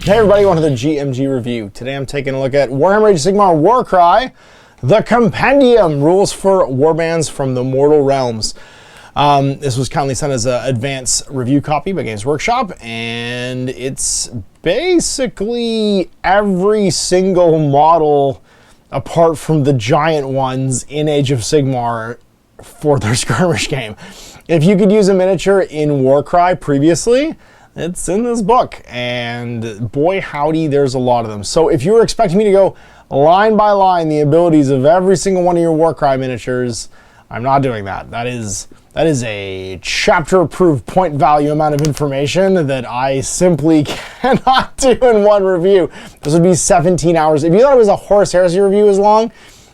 Hey everybody, welcome to the GMG review. Today I'm taking a look at Warhammer Age of Sigmar WarCry, the Compendium, rules for warbands from the Mortal Realms. This was kindly sent as an advanced review copy by Games Workshop, and it's basically every single model apart from the giant ones in Age of Sigmar for their skirmish game. If you could use a miniature in WarCry previously, it's in this book, and boy howdy, there's a lot of them. So if you were expecting me to go line by line the abilities of every single one of your WarCry miniatures, I'm not doing that. That is a chapter-approved point value amount of information that I simply cannot do in one review. This would be 17 hours. If you thought it was a Horus Heresy review as long,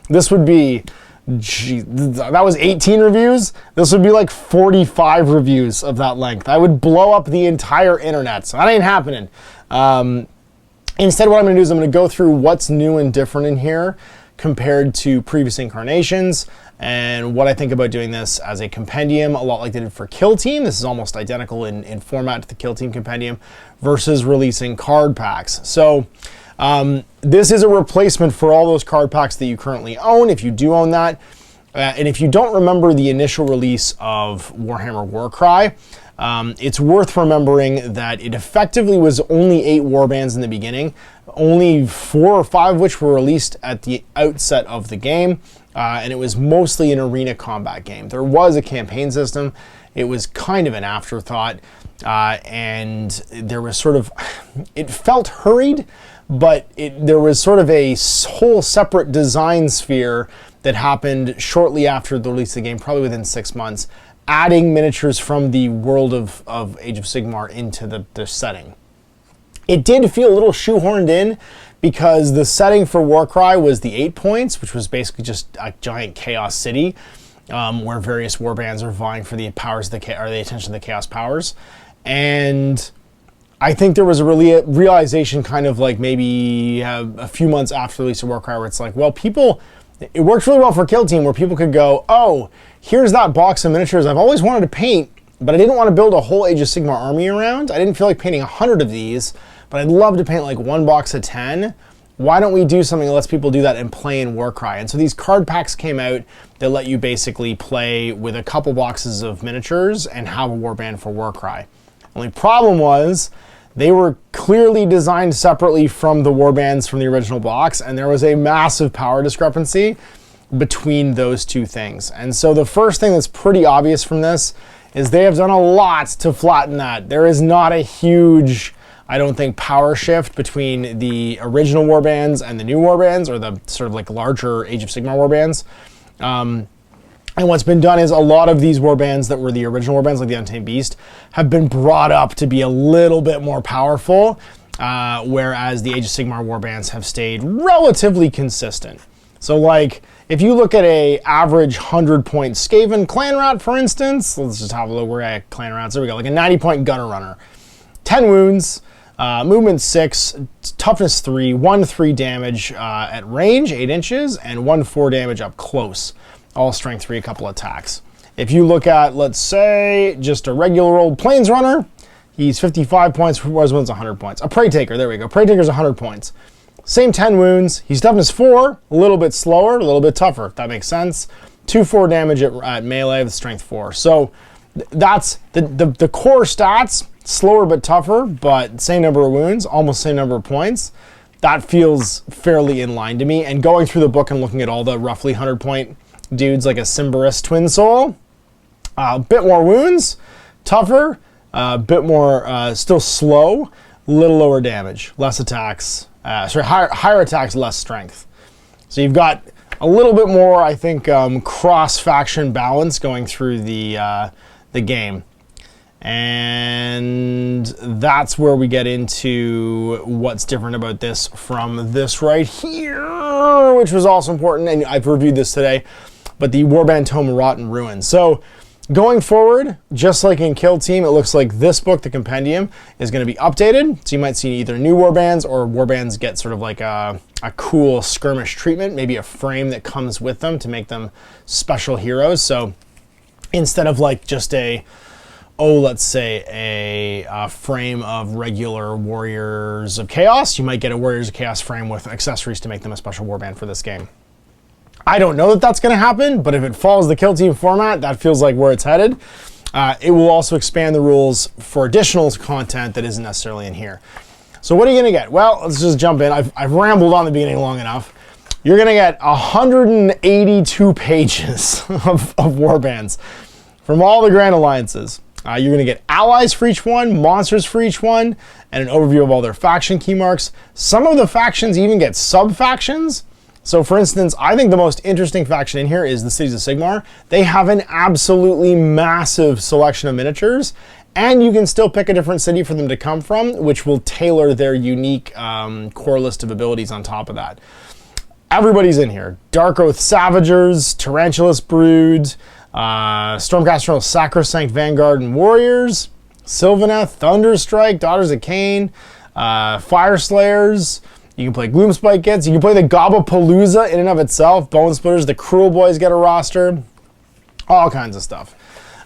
this would be, that was 18 reviews. This would be like 45 reviews of that length. I would blow up the entire internet, so that ain't happening. Instead, what I'm going to do is I'm going to go through what's new and different in here compared to previous incarnations, and what I think about doing this as a compendium, a lot like they did for Kill Team. This is almost identical in format to the Kill Team compendium, versus releasing card packs. So this is a replacement for all those card packs that you currently own, if you do own that. And if you don't remember the initial release of Warhammer WarCry, it's worth remembering that it effectively was only 8 warbands in the beginning, only 4 or 5 of which were released at the outset of the game, and it was mostly an arena combat game. There was a campaign system. It was kind of an afterthought, and there was sort of, it felt hurried, but there was sort of a whole separate design sphere that happened shortly after the release of the game, probably within 6 months, adding miniatures from the world of Age of Sigmar into the setting. It did feel a little shoehorned in because the setting for WarCry was the 8 points, which was basically just a giant chaos city where various warbands are vying for the powers of the attention of the chaos powers. And I think there was a realization kind of like maybe a few months after the release of WarCry where it's like, well, it worked really well for Kill Team where people could go, oh, here's that box of miniatures I've always wanted to paint, but I didn't want to build a whole Age of Sigmar army around. I didn't feel like painting 100 of these, but I'd love to paint like one box of 10. Why don't we do something that lets people do that and play in WarCry? And so these card packs came out that let you basically play with a couple boxes of miniatures and have a warband for WarCry. Only problem was, they were clearly designed separately from the warbands from the original box, and there was a massive power discrepancy between those two things. And so the first thing that's pretty obvious from this is they have done a lot to flatten that. There is not a huge, I don't think, power shift between the original warbands and the new warbands, or the sort of like larger Age of Sigmar warbands. And what's been done is a lot of these warbands that were the original warbands, like the Untamed Beast, have been brought up to be a little bit more powerful, whereas the Age of Sigmar warbands have stayed relatively consistent. So like, if you look at a average 100-point Skaven clan rat, for instance, let's just have a look, we're at clan rats, there we go, like a 90-point gunner runner. 10 wounds, movement 6, toughness 3, 1-3 damage at range, 8 inches, and 1-4 damage up close. All strength 3, a couple attacks. If you look at, let's say, just a regular old plains runner, he's 55 points, whereas one's 100 points. A Prey Taker, there we go. Prey Taker's 100 points. Same 10 wounds. He's toughness 4, a little bit slower, a little bit tougher, if that makes sense. 2-4 damage at melee with strength 4. So that's the core stats, slower but tougher, but same number of wounds, almost same number of points. That feels fairly in line to me. And going through the book and looking at all the roughly 100-point dudes like a Cymberus Twin Soul, a bit more wounds, tougher, a bit more, still slow, little lower damage, less attacks, higher attacks, less strength. So you've got a little bit more, I think, cross-faction balance going through the game. And that's where we get into what's different about this from this right here, which was also important, and I've reviewed this today, but the Warband Tome Rot and Ruin. So going forward, just like in Kill Team, it looks like this book, the Compendium, is going to be updated. So you might see either new warbands or warbands get sort of like a cool skirmish treatment, maybe a frame that comes with them to make them special heroes. So instead of like just a let's say a frame of regular Warriors of Chaos, you might get a Warriors of Chaos frame with accessories to make them a special warband for this game. I don't know that that's going to happen, but if it follows the Kill Team format, that feels like where it's headed. It will also expand the rules for additional content that isn't necessarily in here. So what are you going to get? Well, let's just jump in. I've rambled on the beginning long enough. You're going to get 182 pages of warbands from all the Grand Alliances. You're going to get allies for each one, monsters for each one, and an overview of all their faction key marks. Some of the factions even get sub-factions. So for instance, I think the most interesting faction in here is the Cities of Sigmar. They have an absolutely massive selection of miniatures, and you can still pick a different city for them to come from, which will tailor their unique core list of abilities on top of that. Everybody's in here. Dark Oath Savagers, Tarantulas Brood, Stormcaster Sacrosanct Vanguard and Warriors, Sylvaneth, Thunderstrike, Daughters of Cain, Fire Slayers. You can play Gloomspike kits. You can play the Gobapalooza in and of itself. Bone Splitters, the Cruel Boys get a roster. All kinds of stuff.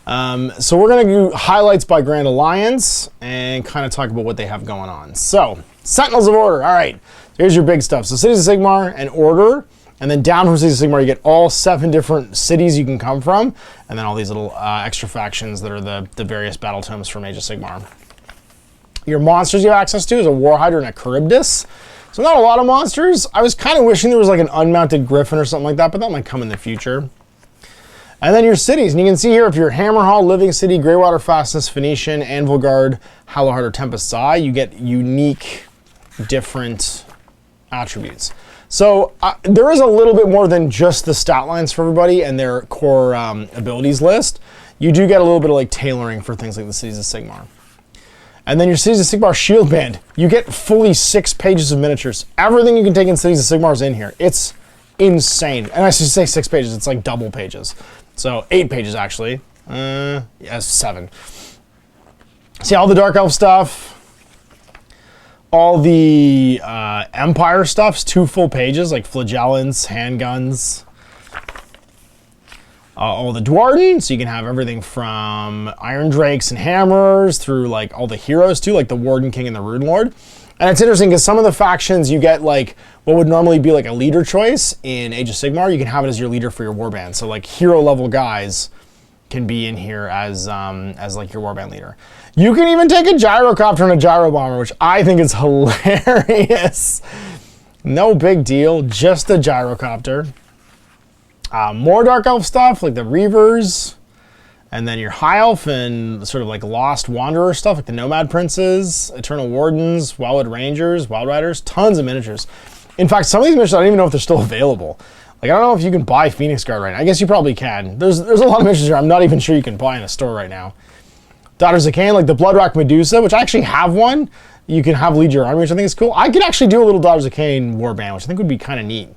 So we're going to do highlights by Grand Alliance and kind of talk about what they have going on. So, Sentinels of Order. All right, here's your big stuff. So Cities of Sigmar and Order. And then down from Cities of Sigmar, you get all 7 different cities you can come from. And then all these little extra factions that are the various battle tomes from Age of Sigmar. Your monsters you have access to is a Warhider and a Charybdis. So not a lot of monsters. I was kind of wishing there was like an unmounted Griffin or something like that, but that might come in the future. And then your cities, and you can see here if you're Hammerhall, Living City, Greywater Fastness, Phoenician, Anvil Guard, Hallowheart, or Tempest's Eye, you get unique, different attributes. So there is a little bit more than just the stat lines for everybody and their core abilities list. You do get a little bit of like tailoring for things like the Cities of Sigmar. And then your Cities of Sigmar Shield Band, you get fully 6 pages of miniatures. Everything you can take in Cities of Sigmar is in here. It's insane. And I should say 6 pages, it's like double pages. So 8 pages actually. Yes, 7. See all the Dark Elf stuff. All the Empire stuff's 2 full pages, like flagellants, handguns. All the Dwarden, so you can have everything from Iron Drakes and Hammers through like all the heroes too, like the Warden King and the Rune Lord. And it's interesting because some of the factions you get like what would normally be like a leader choice in Age of Sigmar, you can have it as your leader for your warband. So like hero level guys can be in here as like your warband leader. You can even take a gyrocopter and a gyro bomber, which I think is hilarious. No big deal, just a gyrocopter. More Dark Elf stuff, like the Reavers, and then your High Elf and sort of like Lost Wanderer stuff, like the Nomad Princes, Eternal Wardens, Wildwood Rangers, Wild Riders, tons of miniatures. In fact, some of these miniatures, I don't even know if they're still available. Like, I don't know if you can buy Phoenix Guard right now. I guess you probably can. There's a lot of miniatures here I'm not even sure you can buy in a store right now. Daughters of Cain, like the Bloodrock Medusa, which I actually have one. You can have lead your army, which I think is cool. I could actually do a little Daughters of Cain warband, which I think would be kind of neat.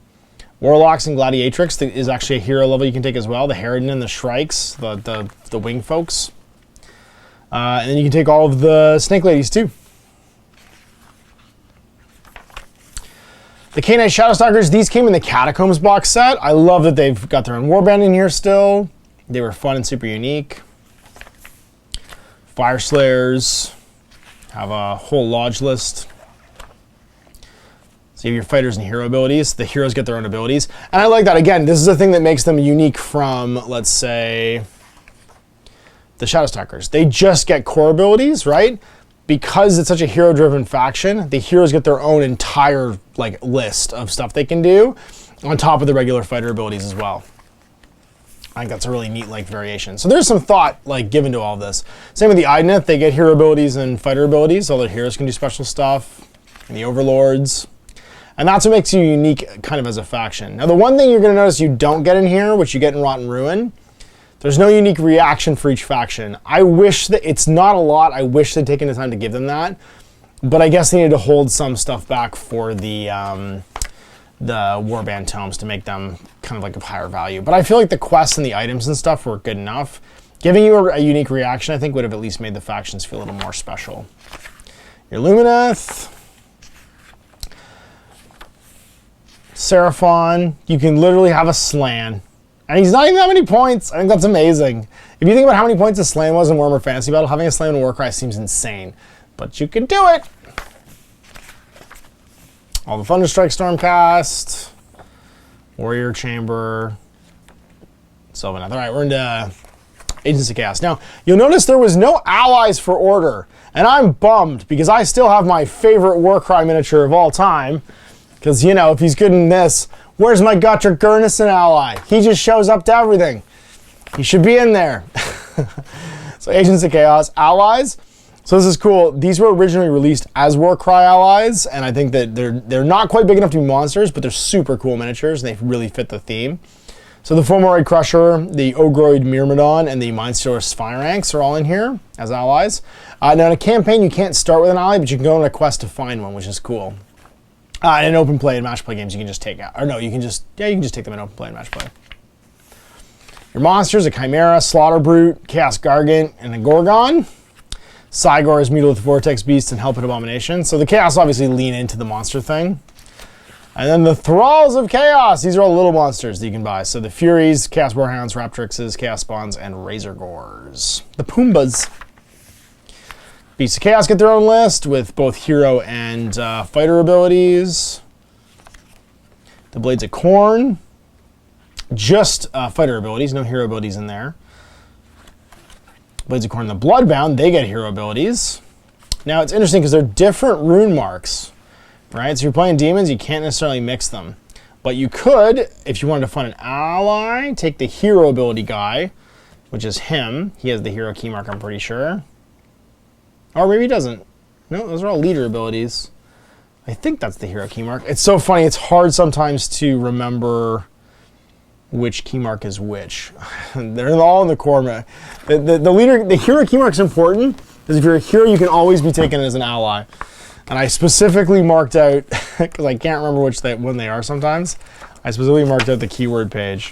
Warlocks and Gladiatrix is actually a hero level you can take as well. The Harridan and the Shrikes, the wing folks. And then you can take all of the Snake Ladies too. The K-Knight Shadowstackers, these came in the Catacombs box set. I love that they've got their own warband in here still. They were fun and super unique. Fire Slayers have a whole lodge list. So you have your fighters and hero abilities. The heroes get their own abilities. And I like that. Again, this is the thing that makes them unique from, let's say, the Shadowstackers. They just get core abilities, right? Because it's such a hero-driven faction, the heroes get their own entire like list of stuff they can do on top of the regular fighter abilities as well. I think that's a really neat like variation. So there's some thought like given to all of this. Same with the Idneth. They get hero abilities and fighter abilities. All their heroes can do special stuff. And the Overlords. And that's what makes you unique kind of as a faction. Now the one thing you're going to notice you don't get in here, which you get in Rotten Ruin, there's no unique reaction for each faction. I wish that, it's not a lot, I wish they'd taken the time to give them that, but I guess they needed to hold some stuff back for the Warband tomes to make them kind of like of higher value. But I feel like the quests and the items and stuff were good enough. Giving you a unique reaction, I think, would have at least made the factions feel a little more special. Your Lumineth. Seraphon, you can literally have a Slan And he's not even that many points. I think that's amazing. If you think about how many points a Slain was in Warhammer Fantasy Battle, having a Slain in WarCry seems insane. But you can do it! All the Thunderstrike Stormcast, Warrior Chamber, Sylvaneth. Alright, we're into Agents of Chaos. Now, you'll notice there was no allies for Order. And I'm bummed, because I still have my favorite WarCry miniature of all time. Because, you know, if he's good in this, where's my Gotrek Gurnison ally? He just shows up to everything. He should be in there. So Agents of Chaos, allies. So this is cool. These were originally released as WarCry allies, and I think that they're not quite big enough to be monsters, but they're super cool miniatures, and they really fit the theme. So the Fomoroid Crusher, the Ogroid Myrmidon, and the Mindstealer Sphyranx are all in here as allies. Now in a campaign, you can't start with an ally, but you can go on a quest to find one, which is cool. In open play and match play games, you can just take out, or no, you can just take them in open play and match play. Your monsters, a Chimera, Slaughter Brute, Chaos Gargant, and a Gorgon. Cygor is Mutalith Vortex Beast and Helped Abomination. So the Chaos obviously lean into the monster thing. And then the Thralls of Chaos. These are all little monsters that you can buy. So the Furies, Chaos Warhounds, Raptrixes, Chaos Spawns, and Razor Gores. The Pumbas. Beasts of Chaos get their own list with both hero and fighter abilities. The Blades of Khorne. Just fighter abilities, no hero abilities in there. Blades of Khorne, the Bloodbound, they get hero abilities. Now it's interesting because they're different rune marks, right? So if you're playing demons, you can't necessarily mix them. But you could, if you wanted to find an ally, take the hero ability guy, which is him. He has the hero key mark, I'm pretty sure. Or maybe he doesn't. No, those are all leader abilities. I think that's the hero key mark. It's so funny, it's hard sometimes to remember which key mark is which. They're all in the core. The hero key mark is important because if you're a hero, you can always be taken as an ally. And I specifically marked out, because I can't remember when they are sometimes, I specifically marked out the keyword page.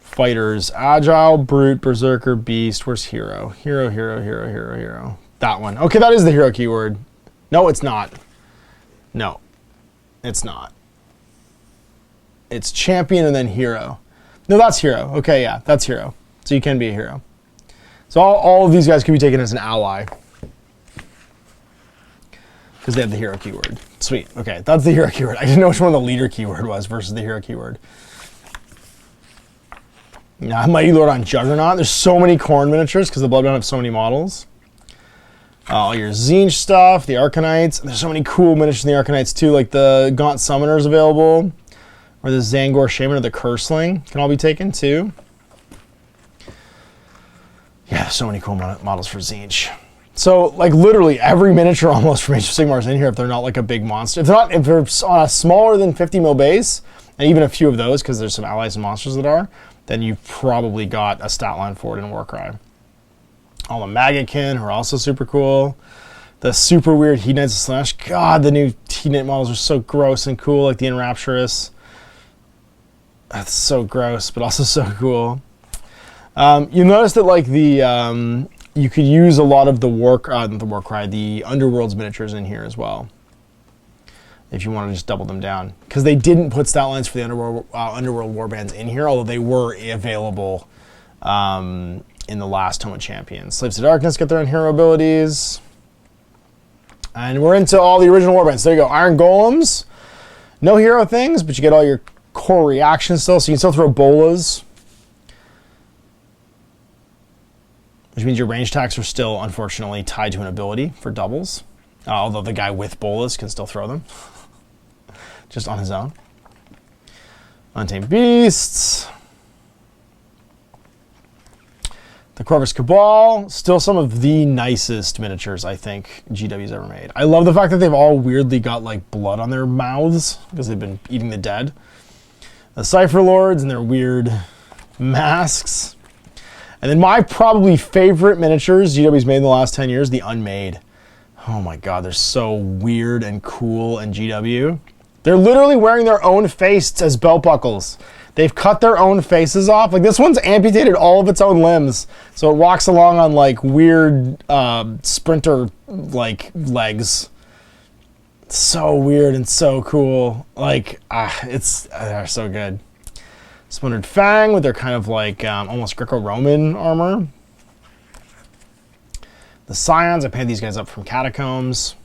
Fighters, Agile, Brute, Berserker, Beast. Where's hero? Hero, hero, hero, hero, hero. That one. Okay, that is the hero keyword. No, it's not. No, it's not. It's champion and then hero. No, that's hero. Okay, yeah, that's hero. So you can be a hero. So all of these guys can be taken as an ally. Because they have the hero keyword. Sweet. Okay, that's the hero keyword. I didn't know which one the leader keyword was versus the hero keyword. Now, Mighty Lord on Juggernaut. There's so many Khorne miniatures because the Bloodbound have so many models. All your Tzeentch stuff, the Arcanites. There's so many cool miniatures in the Arcanites too, like the Gaunt Summoners available. Or the Zangor Shaman or the Curseling can all be taken too. Yeah, so many cool models for Tzeentch. So, like, literally every miniature almost from Age of Sigmar is in here if they're not like a big monster. If they're on a smaller than 50 mil base, and even a few of those, because there's some allies and monsters that are, then you've probably got a stat line for it in WarCry. All the Maggotkin are also super cool. The super weird Heat Knights of Slash. God, the new Heat Knight models are so gross and cool, like the Enrapturous. That's so gross, but also so cool. You notice that like the you could use a lot of the WarCry, the Underworld's miniatures in here as well, if you want to just double them down, because they didn't put stat lines for the Underworld Warbands in here, although they were available in the last Tome of Champions. Slaves to Darkness get their own hero abilities, and we're into all the original Warbands. There you go, Iron Golems, no hero things, but you get all your core reactions still, so you can still throw bolas, which means your range attacks are still unfortunately tied to an ability for doubles, although the guy with bolas can still throw them just on his own. Untamed Beasts, the Corvus Cabal, still some of the nicest miniatures I think GW's ever made. I love the fact that they've all weirdly got like blood on their mouths because they've been eating the dead. The Cypher Lords and their weird masks. And then my probably favorite miniatures GW's made in the last 10 years, the Unmade. Oh my god, they're so weird and cool in GW. They're literally wearing their own face as belt buckles. They've cut their own faces off. Like this one's amputated all of its own limbs. So it walks along on like weird sprinter like legs. So weird and so cool. Like, they're so good. Splintered Fang with their kind of like almost Greco-Roman armor. The Scions, I painted these guys up from Catacombs.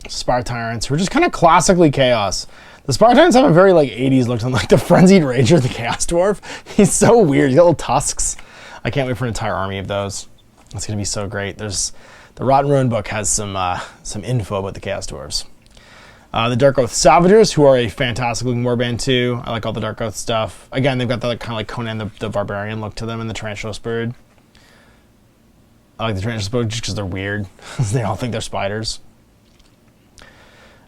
Spire Tyrants, who are just kind of classically Chaos. The Spire Tyrants have a very like 80s look, like the Frenzied Ranger, the Chaos Dwarf. He's so weird. He's got little tusks. I can't wait for an entire army of those. It's going to be so great. There's the Rotten Ruin book has some info about the Chaos Dwarves. The Dark Oath Salvagers, who are a fantastic looking warband too. I like all the Dark Oath stuff. Again, they've got the kind of like Conan the Barbarian look to them, and the Tarantulas Bird. I like the Tarantulas Bird just because they're weird. They all think they're spiders.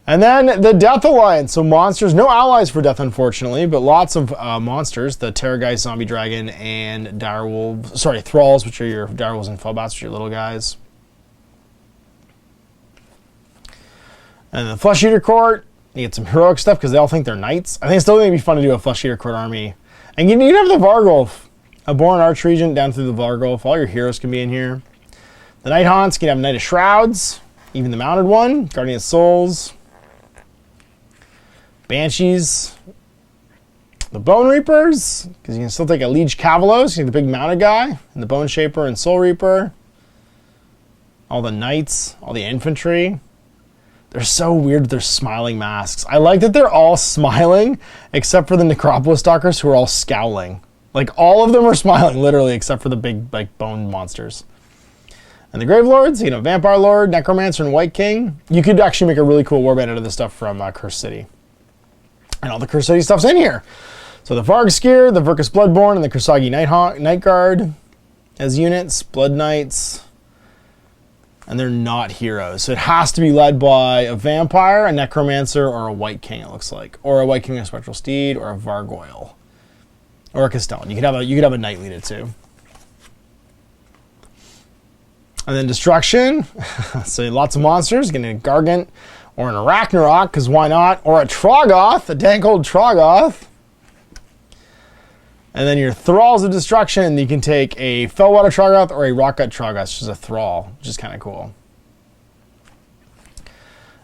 And then the Death Alliance. So monsters, no allies for Death, unfortunately, but lots of monsters. The Terrorgeist, Zombie Dragon, and Direwolves. Sorry, Thralls, which are your Direwolves and Fellbats, which are your little guys. And the Flesh Eater Court, you get some heroic stuff because they all think they're knights. I think it's still going to be fun to do a Flesh Eater Court army. And you have the Vargulf, a Born Archregent down through the Vargulf. All your heroes can be in here. The Night Haunts can have Knight of Shrouds, even the mounted one, Guardian of Souls. Banshees. The Bone Reapers, because you can still take a Liege Cavalos, you get the big mounted guy, and the Bone Shaper and Soul Reaper. All the Knights, all the infantry. They're so weird with their smiling masks. I like that they're all smiling, except for the Necropolis Stalkers, who are all scowling. Like, all of them are smiling, literally, except for the big, like, bone monsters. And the Grave Lords, you know, Vampire Lord, Necromancer, and White King. You could actually make a really cool warband out of this stuff from Cursed City. And all the Cursed City stuff's in here. So the Vargskir, the Verkus Bloodborne, and the Kursagi Night Guard as units, Blood Knights. And they're not heroes. So it has to be led by a Vampire, a Necromancer, or a White King, it looks like. Or a White King, a Spectral Steed, or a Vargoyle. Or a Castellan. You could have a Knight leader too. And then Destruction. So lots of monsters. Getting a Gargant, or an Arachnarok, because why not? Or a Troggoth, a dank old Troggoth. And then your Thralls of Destruction, you can take a Fellwater Troggoth or a Rockgut Troggoth, which is a Thrall, which is kind of cool.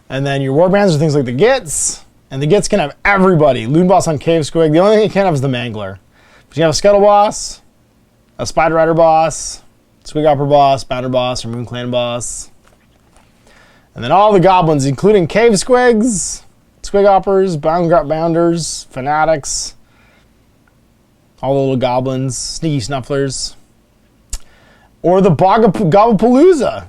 And then your Warbands are things like the Gits, and the Gits can have everybody. Loon Boss on Cave Squig. The only thing you can't have is the Mangler. But you have a Scuttle Boss, a Spider Rider Boss, Squig Hopper Boss, Banner Boss, or Moon Clan Boss. And then all the Goblins, including Cave Squigs, Squig Hoppers, Bounders, Fanatics, all the little goblins, sneaky snufflers. Or the Gobblepalooza.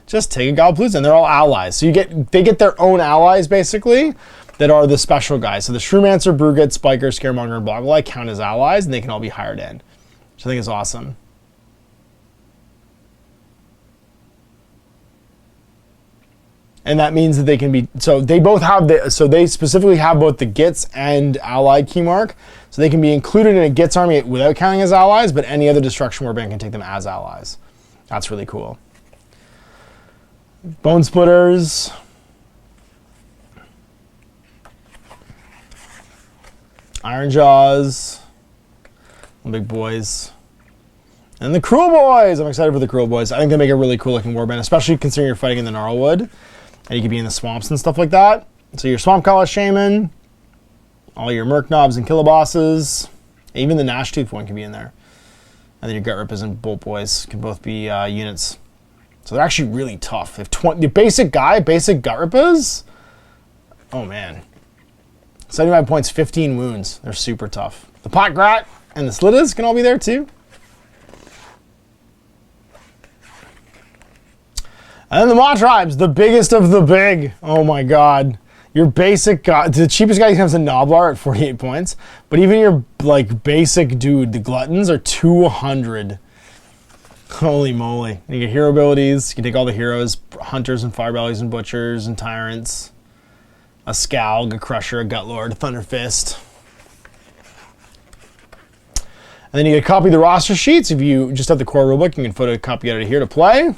Just take a Gobblepalooza, and they're all allies. So they get their own allies, basically, that are the special guys. So the Shrewmancer, Brewgut, Spiker, Scaremonger, and Boggleye count as allies, and they can all be hired in. Which I think is awesome. And that means that they can be, so they both have they specifically have both the Gits and Allied key mark. So they can be included in a Gits army without counting as allies, but any other Destruction Warband can take them as allies. That's really cool. Bone Splitters. Iron Jaws. The big boys. And the Cruel Boys. I'm excited for the Cruel Boys. I think they make a really cool looking warband, especially considering you're fighting in the Gnarlwood. And you could be in the swamps and stuff like that. So your Swamp Collar Shaman, all your Merc Knobs and Killabosses, even the Gnashtooth one can be in there. And then your Gut Rippers and Bolt Boys can both be units. So they're actually really tough. If the basic Gut Rippers, oh man. 75 points, 15 wounds. They're super tough. The Pot Grat and the Slittas can all be there too. And then the Maw Tribes, the biggest of the big. Oh my god. Your basic guy, the cheapest guy comes to Noblar at 48 points. But even your like basic dude, the Gluttons, are 200. Holy moly. You get hero abilities. You can take all the heroes, Hunters and Firebellies and Butchers and Tyrants. A Skalg, a Crusher, a Gutlord, a Thunder Fist. And then you can copy the roster sheets. If you just have the core rulebook, you can photocopy out of here to play.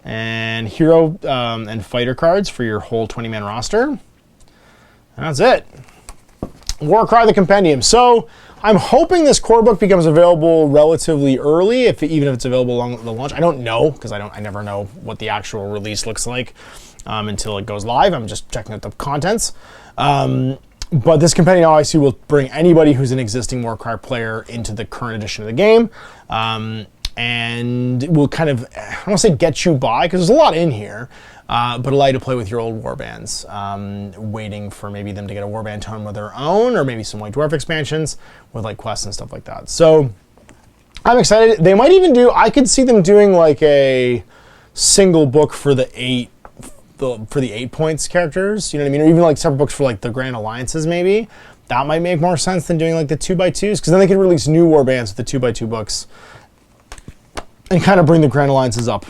And hero and fighter cards for your whole 20-man roster. And that's it. WarCry the Compendium. So I'm hoping this core book becomes available relatively early, even if it's available along the launch. I don't know, because I never know what the actual release looks like until it goes live. I'm just checking out the contents. But But this compendium obviously will bring anybody who's an existing WarCry player into the current edition of the game. And will kind of, I don't want to say get you by, because there's a lot in here, but allow you to play with your old warbands, waiting for maybe them to get a warband tome of their own, or maybe some White Dwarf expansions with like quests and stuff like that. So I'm excited. They might even do, I could see them doing like a single book for the 8 points characters, you know what I mean? Or even like separate books for like the Grand Alliances maybe. That might make more sense than doing like the 2x2s, because then they could release new warbands with the 2x2 books and kind of bring the Grand Alliances up.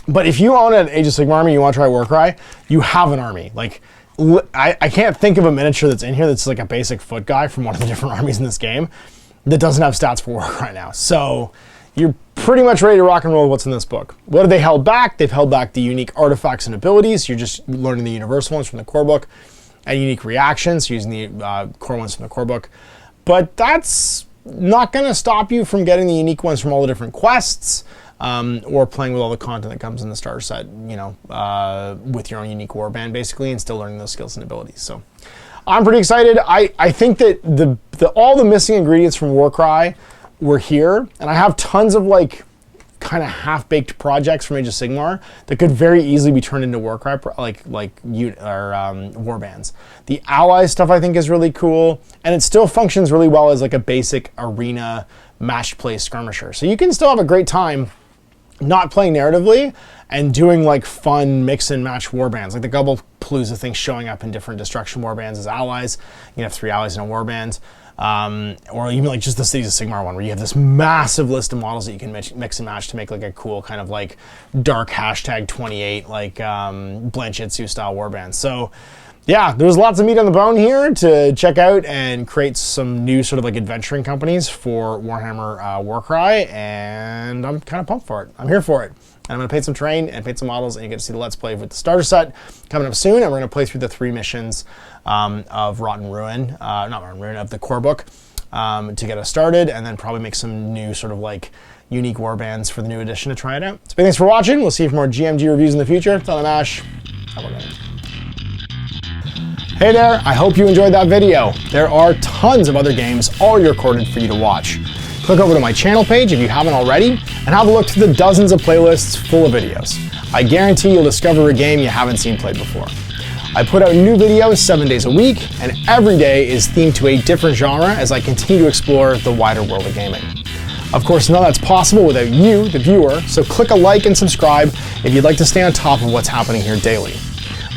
But if you own an Age of Sigmar army, you want to try WarCry, you have an army. Like, I can't think of a miniature that's in here that's like a basic foot guy from one of the different armies in this game that doesn't have stats for WarCry now. So you're pretty much ready to rock and roll with what's in this book. What have they held back? They've held back the unique artifacts and abilities. You're just learning the universal ones from the core book, and unique reactions using the core ones from the core book. But that's not going to stop you from getting the unique ones from all the different quests, or playing with all the content that comes in the starter set, you know, with your own unique warband basically, and still learning those skills and abilities. So I'm pretty excited. I think that all the missing ingredients from WarCry were here, and I have tons of like kind of half-baked projects from Age of Sigmar that could very easily be turned into WarCry, warbands. The ally stuff I think is really cool, and it still functions really well as like a basic arena matched play skirmisher. So you can still have a great time not playing narratively and doing like fun mix and match warbands, like the Palooza thing showing up in different destruction warbands as allies. You can have 3 allies in a warband. Or even like just the Cities of Sigmar one, where you have this massive list of models that you can mix and match to make like a cool kind of like dark #28 like Blanchitsu style warband. So yeah, there's lots of meat on the bone here to check out and create some new sort of like adventuring companies for Warhammer WarCry, and I'm kind of pumped for it. I'm here for it. And I'm going to paint some terrain and paint some models, and you get to see the Let's Play with the starter set coming up soon. And we're going to play through the 3 missions of Rotten Ruin, not Rotten Ruin, of the core book to get us started, and then probably make some new sort of like unique warbands for the new edition to try it out. So big thanks for watching. We'll see you for more GMG reviews in the future. It's on Ash. Have a good night. Hey there, I hope you enjoyed that video. There are tons of other games already recorded for you to watch. Click over to my channel page if you haven't already, and have a look through the dozens of playlists full of videos. I guarantee you'll discover a game you haven't seen played before. I put out new videos 7 days a week, and every day is themed to a different genre as I continue to explore the wider world of gaming. Of course, none of that's possible without you, the viewer, so click a like and subscribe if you'd like to stay on top of what's happening here daily.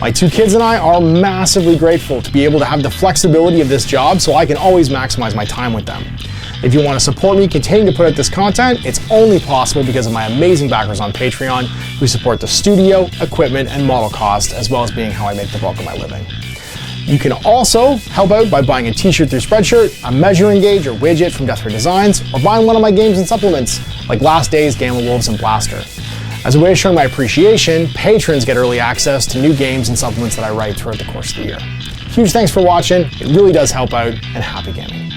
My 2 kids and I are massively grateful to be able to have the flexibility of this job so I can always maximize my time with them. If you want to support me continuing to put out this content, it's only possible because of my amazing backers on Patreon who support the studio, equipment, and model cost, as well as being how I make the bulk of my living. You can also help out by buying a t-shirt through Spreadshirt, a measuring gauge or widget from Death Ray Designs, or buying one of my games and supplements like Last Days, Gamma Wolves, and Blaster. As a way of showing my appreciation, patrons get early access to new games and supplements that I write throughout the course of the year. Huge thanks for watching, it really does help out, and happy gaming.